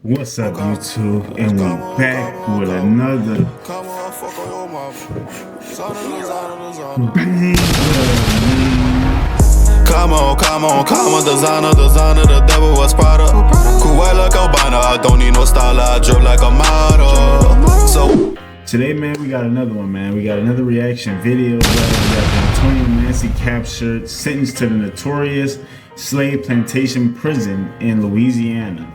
What's up, YouTube? And we back with another banger, Come on, designer, the devil was Prada. Cruella Cabana, I don't need no style, I drip like a model. So today, man, we got another one, man. We got another reaction video. We got the Antoine Massey captured, sentenced to the notorious slave plantation prison in Louisiana.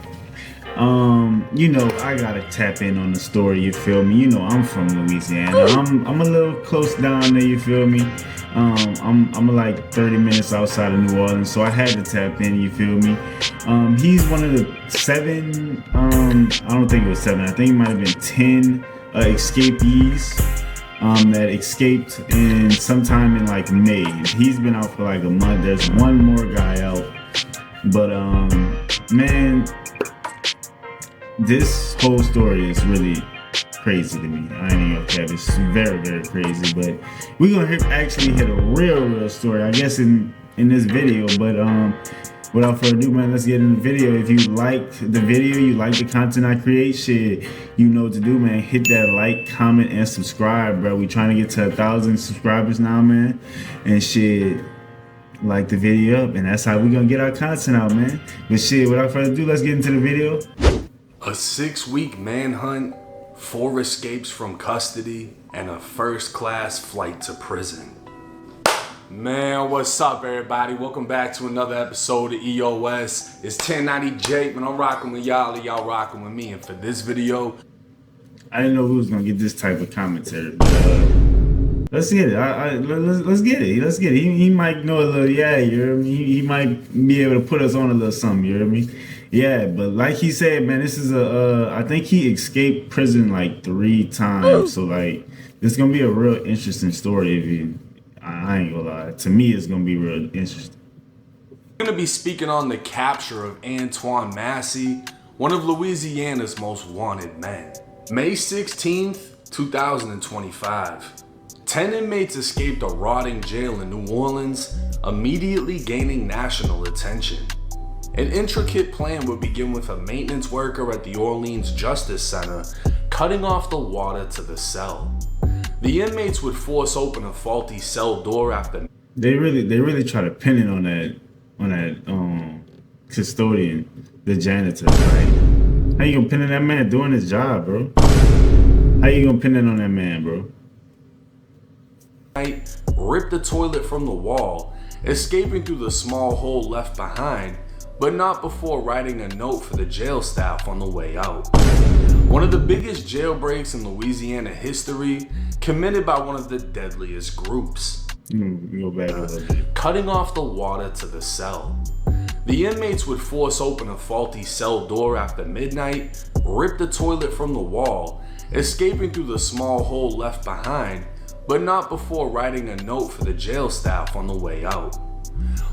You know, I gotta tap in on the story, you feel me? You know, I'm from Louisiana. I'm a little close down there, you feel me? I'm like 30 minutes outside of New Orleans, so I had to tap in, you feel me? He's one of the 7, I don't think it was 7, I think it might have been 10 escapees that escaped in sometime in like May. He's been out for like a month. There's one more guy out, but man, this whole story is really crazy to me. I ain't even gonna cap. It's very, very crazy. But we're gonna actually hit a real story, I guess, in this video. But without further ado, man, let's get in the video. If you like the video, you like the content I create, shit, you know what to do, man. Hit that like, comment, and subscribe, bro. We trying to get to 1,000 subscribers now, man. And shit, like the video up, and that's how we gonna get our content out, man. But shit, without further ado, let's get into the video. A 6-week manhunt, 4 escapes from custody, and a first-class flight to prison. Man, what's up, everybody? Welcome back to another episode of EOS. It's 1090 Jake, man. I'm rocking with y'all, and y'all rocking with me. And for this video, I didn't know we was gonna get this type of commentary, but let's get it. Let's get it. Let's get it. He might know a little, yeah, you hear me? He might be able to put us on a little something, you hear me? Yeah, but like he said, man, this is I think he escaped prison like 3 times. So like, this is gonna be a real interesting story. If you, I ain't gonna lie, to me, it's gonna be real interesting. we're gonna be speaking on the capture of Antoine Massey, one of Louisiana's most wanted men. May 16th, 2025. 10 inmates escaped a rotting jail in New Orleans, immediately gaining national attention. An intricate plan would begin with a maintenance worker at the Orleans Justice Center cutting off the water to the cell. The inmates would force open a faulty cell door after They really try to pin it on that custodian, the janitor, right? How you gonna pin on that man doing his job, bro? How you gonna pin it on that man, bro? Ripped the toilet from the wall, escaping through the small hole left behind, but not before writing a note for the jail staff on the way out. One of the biggest jailbreaks in Louisiana history, committed by one of the deadliest groups. Go back a little bit. Cutting off the water to the cell. The inmates would force open a faulty cell door after midnight, rip the toilet from the wall, escaping through the small hole left behind, but not before writing a note for the jail staff on the way out.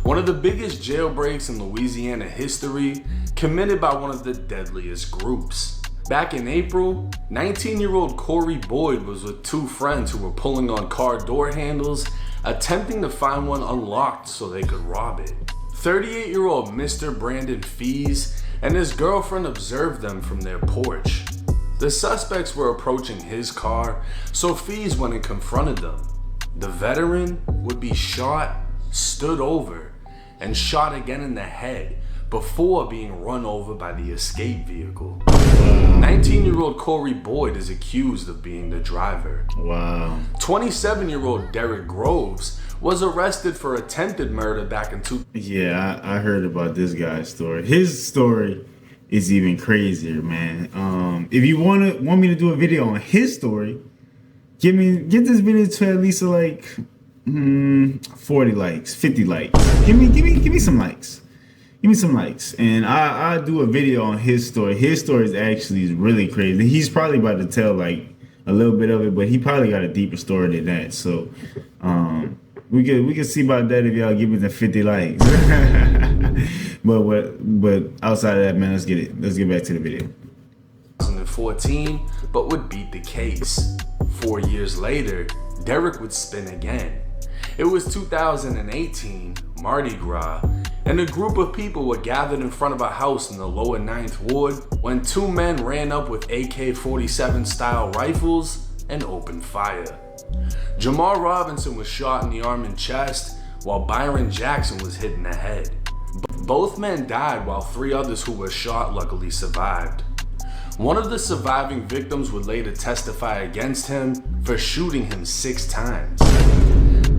One of the biggest jailbreaks in Louisiana history, committed by one of the deadliest groups. Back in April, 19-year-old Corey Boyd was with 2 friends who were pulling on car door handles, attempting to find one unlocked so they could rob it. 38-year-old Mr. Brandon Fees and his girlfriend observed them from their porch. The suspects were approaching his car, so Fees went and confronted them. The veteran would be shot, stood over, and shot again in the head before being run over by the escape vehicle. 19-year-old Corey Boyd is accused of being the driver. Wow. 27-year-old Derek Groves was arrested for attempted murder back in Yeah, I heard about this guy's story. His story is even crazier, man. If you want me to do a video on his story, get this video to at least like 40 likes, 50 likes. Give me some likes. Give me some likes, and I'll do a video on his story. His story is actually really crazy. He's probably about to tell like a little bit of it, but he probably got a deeper story than that. So we can see about that if y'all give me the 50 likes. but outside of that, man, let's get back to the video. 2014, but would beat the case. 4 years later, Derek would spin again. It was 2018, Mardi Gras, and a group of people were gathered in front of a house in the lower 9th Ward when two men ran up with AK-47 style rifles and opened fire. Jamar Robinson was shot in the arm and chest, while Byron Jackson was hit in the head. Both men died while 3 others who were shot luckily survived. One of the surviving victims would later testify against him for shooting him 6 times.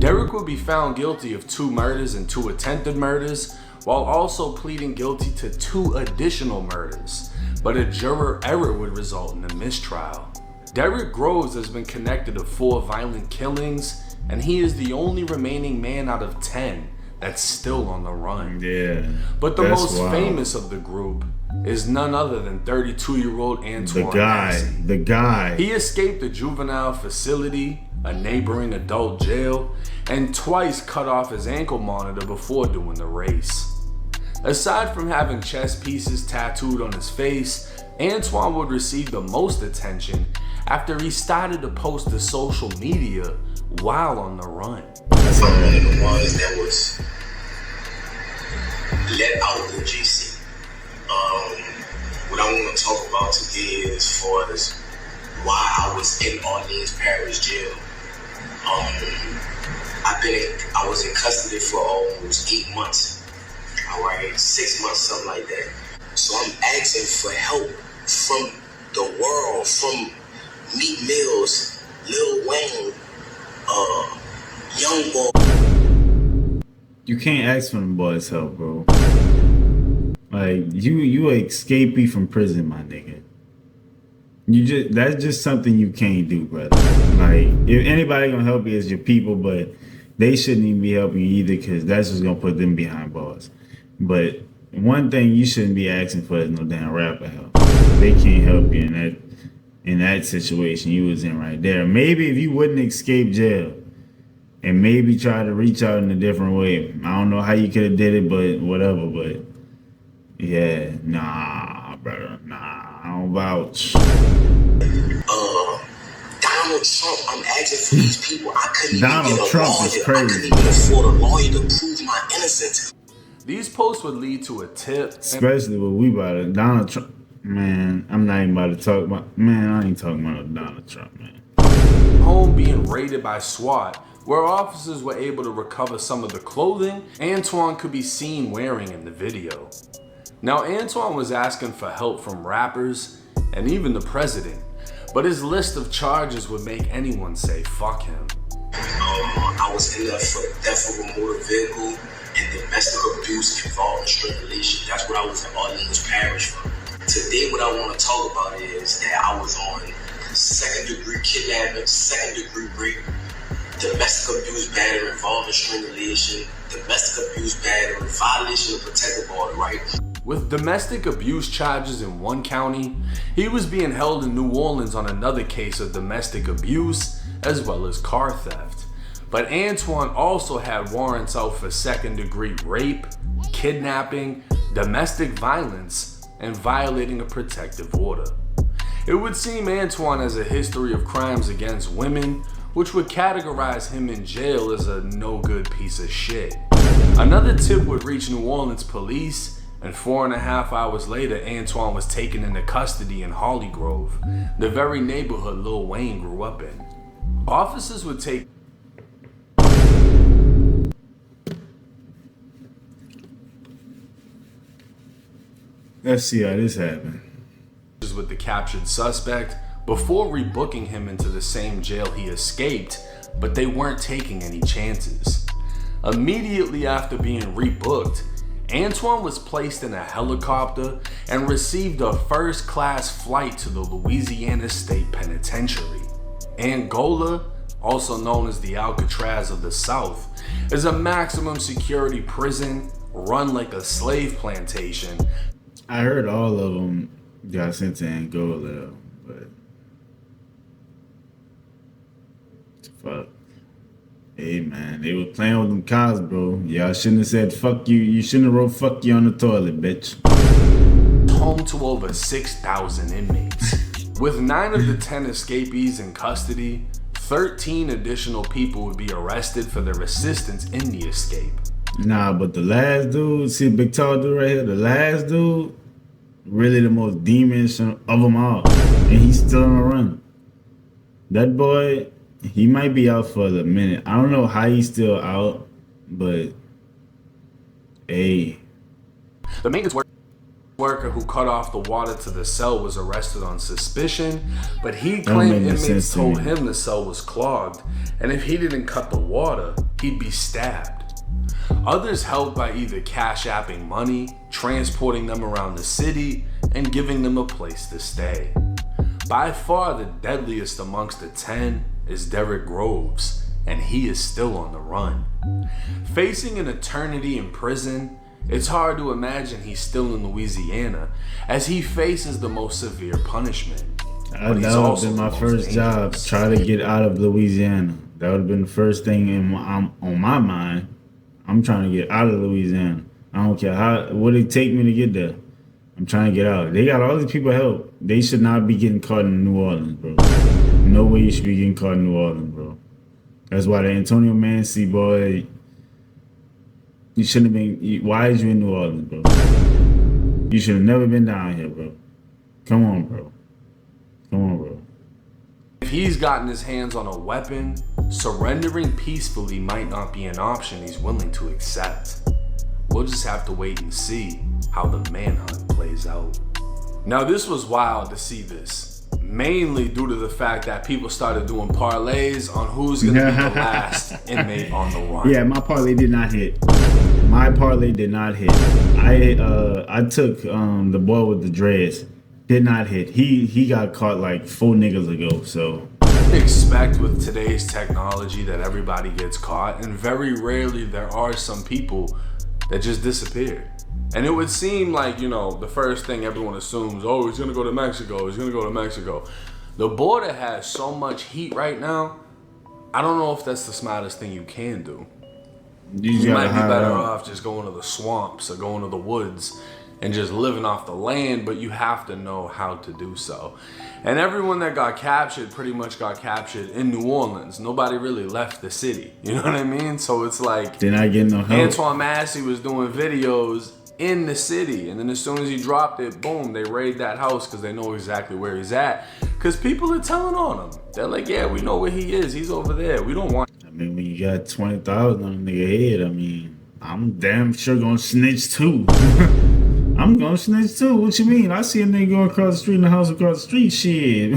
Derek would be found guilty of 2 murders and 2 attempted murders, while also pleading guilty to 2 additional murders, but a juror error would result in a mistrial. Derek Groves has been connected to 4 violent killings, and he is the only remaining man out of 10 that's still on the run. Yeah. But the most famous of the group is none other than 32-year-old Antoine. Massey. The guy. He escaped a juvenile facility, a neighboring adult jail, and twice cut off his ankle monitor before doing the race. Aside from having chess pieces tattooed on his face, Antoine would receive the most attention after he started to post to social media while on the run. I'm one of the ones that was let out of the GC. What I want to talk about today is as far as why I was in Orleans Parish Jail. I was in custody for almost 8 months. All right, 6 months, something like that. So I'm asking for help from the world, from Meek Mills, Lil Wayne, Young Boy. You can't ask for them boys' help, bro. Like you a escapee from prison, my nigga. That's just something you can't do, brother. Like, if anybody gonna help you, is your people, but they shouldn't even be helping you either, because that's just gonna put them behind bars. But one thing you shouldn't be asking for is no damn rapper help. They can't help you in that situation you was in right there. Maybe if you wouldn't escape jail and maybe try to reach out in a different way. I don't know how you could have did it, but whatever. But yeah, nah, brother, nah, I don't vouch. Donald Trump, I'm asking for these people. I couldn't even Donald get a Trump lawyer. is crazy. I couldn't even afford a lawyer to prove my innocence. These posts would lead to a tip. Especially what we about it. Donald Trump. Man, I'm not even about to talk about. Man, I ain't talking about Donald Trump, man. Home being raided by SWAT, where officers were able to recover some of the clothing Antoine could be seen wearing in the video. Now, Antoine was asking for help from rappers and even the president, but his list of charges would make anyone say fuck him. I was in there for theft of a motor vehicle and domestic abuse involving strangulation. That's what I was in Orleans Parish for. Today, what I want to talk about is that I was on 2nd degree kidnapping, 2nd degree rape, domestic abuse battery involving strangulation, domestic abuse battery, violation of protective order, right? With domestic abuse charges in one county, he was being held in New Orleans on another case of domestic abuse as well as car theft. But Antoine also had warrants out for 2nd degree rape, kidnapping, domestic violence, and violating a protective order. It would seem Antoine has a history of crimes against women, which would categorize him in jail as a no good piece of shit. Another tip would reach New Orleans police, and 4.5 hours later, Antoine was taken into custody in Holly Grove, the very neighborhood Lil Wayne grew up in. Officers would take Let's see how this happened. with the captured suspect before rebooking him into the same jail he escaped, but they weren't taking any chances. Immediately after being rebooked, Antoine was placed in a helicopter and received a first-class flight to the Louisiana State Penitentiary. Angola, also known as the Alcatraz of the South, is a maximum security prison run like a slave plantation. I heard all of them got sent to Angola, but fuck. Hey man, they were playing with them cars, bro. Y'all shouldn't have said fuck you. You shouldn't have wrote fuck you on the toilet, bitch. Home to over 6,000 inmates. With 9 of the 10 escapees in custody, 13 additional people would be arrested for their assistance in the escape. Nah, but the last dude, see the big tall dude right here, the last dude, really the most demonish of them all. And he's still on the run. That boy, he might be out for the minute. I don't know how he's still out, but hey. The maintenance worker who cut off the water to the cell was arrested on suspicion, but he claimed inmates told him the cell was clogged, and if he didn't cut the water, he'd be stabbed. Others held by either cash apping money, transporting them around the city, and giving them a place to stay. By far the deadliest amongst the 10 is Derek Groves, and he is still on the run. Facing an eternity in prison, it's hard to imagine he's still in Louisiana as he faces the most severe punishment. That would have been my first job, try to get out of Louisiana. That would have been the first thing on my mind. I'm trying to get out of Louisiana. I don't care what it take me to get there. I'm trying to get out. They got all these people help. They should not be getting caught in New Orleans, bro. No way you should be getting caught in New Orleans, bro. That's why the Antonio Massey boy, you shouldn't have been. Why is you in New Orleans, bro? You should have never been down here, bro. Come on, bro. Come on, bro. If he's gotten his hands on a weapon, surrendering peacefully might not be an option he's willing to accept. We'll just have to wait and see how the manhunt plays out. Now, this was wild to see this, mainly due to the fact that people started doing parlays on who's going to be the last inmate on the run. Yeah, my parlay did not hit. My parlay did not hit. I took the boy with the dreads. Did not hit. He got caught like 4 niggas ago, so. Expect with today's technology that everybody gets caught, and very rarely there are some people that just disappeared. And it would seem like, the first thing everyone assumes, oh, he's gonna go to Mexico, he's gonna go to Mexico. The border has so much heat right now, I don't know if that's the smartest thing you can do. You might be better off just going to the swamps or going to the woods and just living off the land, but you have to know how to do so. And everyone that got captured pretty much got captured in New Orleans. Nobody really left the city. You know what I mean? So it's like they're not getting no help. Antoine Massey was doing videos in the city, and then as soon as he dropped it, boom, they raid that house because they know exactly where he's at. Because people are telling on him. They're like, yeah, we know where he is. He's over there. We don't want. I mean, when you got 20,000 on a nigga head, I mean, I'm damn sure gonna snitch too. I'm gonna snitch too. What you mean? I see a nigga going across the street in the house across the street. Shit.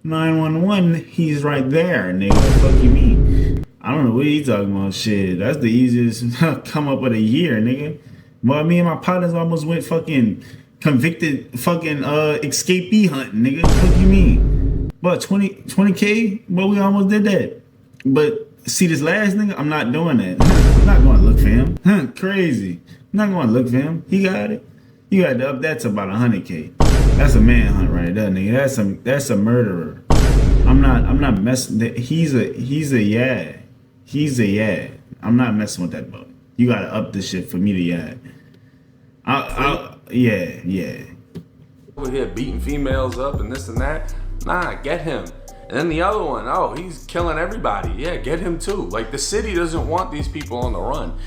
911, he's right there, nigga. What the fuck you mean? I don't know what he talking about. Shit, that's the easiest come up with a year, nigga. Well, me and my partners almost went fucking convicted fucking escapee hunting, nigga. What you mean? What, 20K? Well, we almost did that. But see this last nigga, I'm not doing that. I'm not gonna look for him. Crazy. I'm not gonna look for him. He got it. You got to up that to about 100K. That's a manhunt right there, nigga. That's a murderer. I'm not messing. He's a yeah. He's a yeah. I'm not messing with that boy. You gotta up this shit for me to yeah. Yeah. Over here beating females up and this and that. Nah, get him. And then the other one, oh, he's killing everybody. Yeah, get him too. Like, the city doesn't want these people on the run.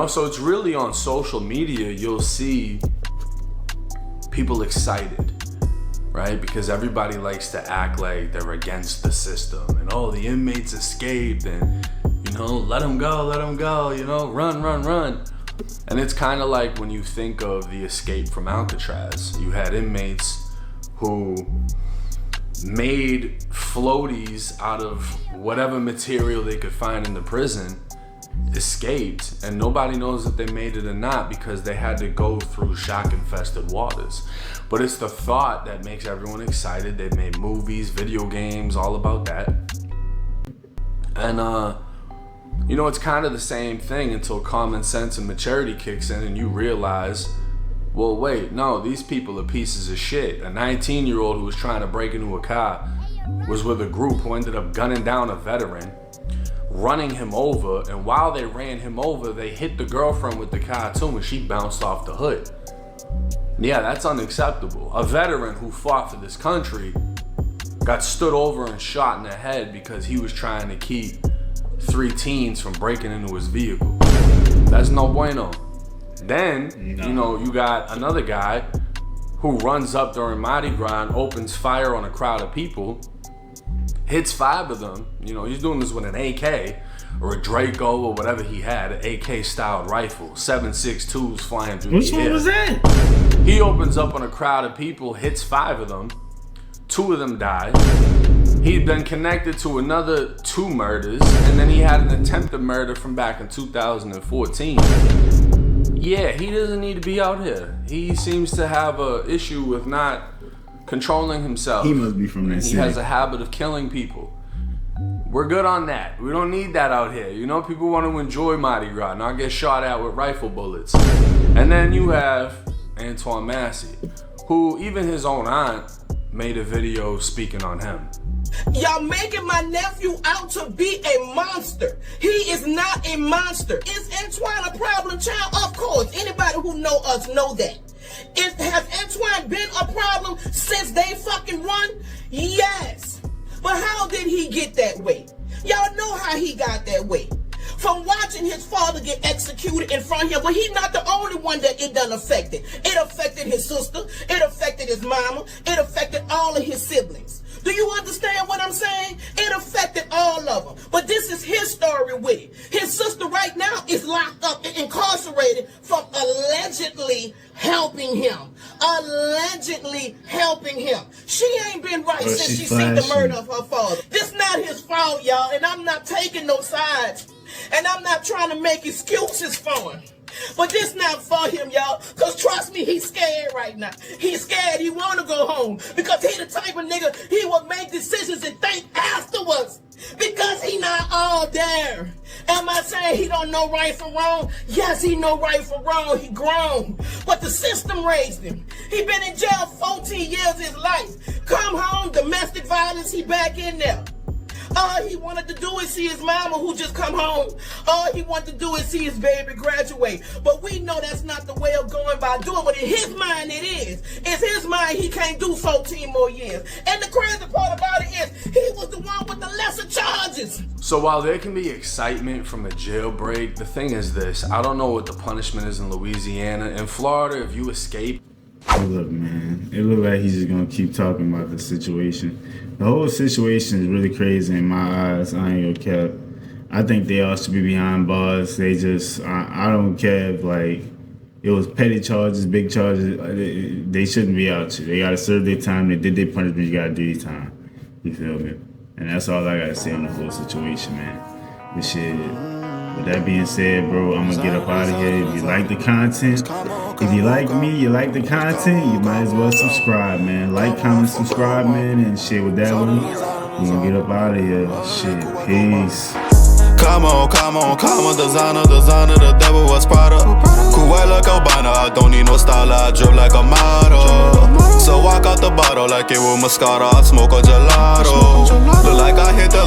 So it's really on social media, you'll see people excited, right? Because everybody likes to act like they're against the system. And, oh, the inmates escaped and, let them go, run. And it's kind of like when you think of the escape from Alcatraz. You had inmates who made floaties out of whatever material they could find in the prison, escaped, and nobody knows if they made it or not because they had to go through shark-infested waters. But it's the thought that makes everyone excited. They've made movies, video games, all about that. And it's kind of the same thing until common sense and maturity kicks in and you realize, well, wait, no, these people are pieces of shit. A 19-year-old who was trying to break into a car was with a group who ended up gunning down a veteran, running him over, and while they ran him over, they hit the girlfriend with the car too, and she bounced off the hood. Yeah, that's unacceptable. A veteran who fought for this country got stood over and shot in the head because he was trying to keep 3 teens from breaking into his vehicle. That's no bueno. Then, you know, you got another guy who runs up during Mardi Gras and opens fire on a crowd of people, hits 5 of them. You know, he's doing this with an AK or a Draco or whatever he had, an AK-styled rifle, 7.62s flying through Which the one air. was that? He opens up on a crowd of people, hits 5 of them, 2 of them die. He'd been connected to another 2 murders, and then he had an attempted murder from back in 2014. Yeah, he doesn't need to be out here. He seems to have an issue with not controlling himself. He must be from that He city. has a habit of killing people. We're good on that. We don't need that out here. You know, people want to enjoy Mardi Gras, not get shot at with rifle bullets. And then you have Antoine Massey, who even his own aunt made a video speaking on him. Y'all making my nephew out to be a monster. He is not a monster. Is Antoine a problem child? Of course. Anybody who know us know that. Has Antoine been a problem since they fucking won? Yes. But how did he get that way? Y'all know how he got that way. From watching his father get executed in front of him, but he's not the only one that it done affected. It affected his sister, it affected his mama, it affected all of his siblings. Do you understand what I'm saying? It affected all of them. But this is his story with it. His sister right now is locked up and incarcerated from allegedly helping him. Allegedly helping him. She ain't been right since she seen the murder of her father. This not his fault, y'all, and I'm not taking no sides. And I'm not trying to make excuses for him. But this not for him, y'all. Because trust me, he's scared right now. He's scared. He want to go home. Because he the type of nigga, he will make decisions and think afterwards. Because he not all there. Am I saying he don't know right from wrong? Yes, he know right from wrong. He grown. But the system raised him. He been in jail 14 years of his life. Come home, domestic violence, he back in there. All he wanted to do is see his mama who just come home. All he wanted to do is see his baby graduate. But we know that's not the way of going by doing. But in his mind it is. It's his mind he can't do 14 more years. And the crazy part about it is he was the one with the lesser charges. So while there can be excitement from a jailbreak, the thing is this. I don't know what the punishment is in Louisiana. In Florida, if you escape... Look, man, it looked like he's just gonna keep talking about the situation. The whole situation is really crazy in my eyes. I ain't gonna cap. I think they all should be behind bars. They just, I don't care if like it was petty charges, big charges. They shouldn't be out here. They gotta serve their time. They did their punishment. You gotta do your time. You feel me? And that's all I gotta say on the whole situation, man. This shit. With that being said, bro, I'm gonna get up out of here. If you like the content, if you like me, you like the content, you might as well subscribe, man. Like, comment, subscribe, man, and shit. With that one, we gonna get up out of here. Shit, peace. Come on, designer, the devil was Prada. Cool white like Obama, I don't need no style, I drip like a model. So walk out the bottle like it was Moscato, I smoke a gelato. Look like I hit the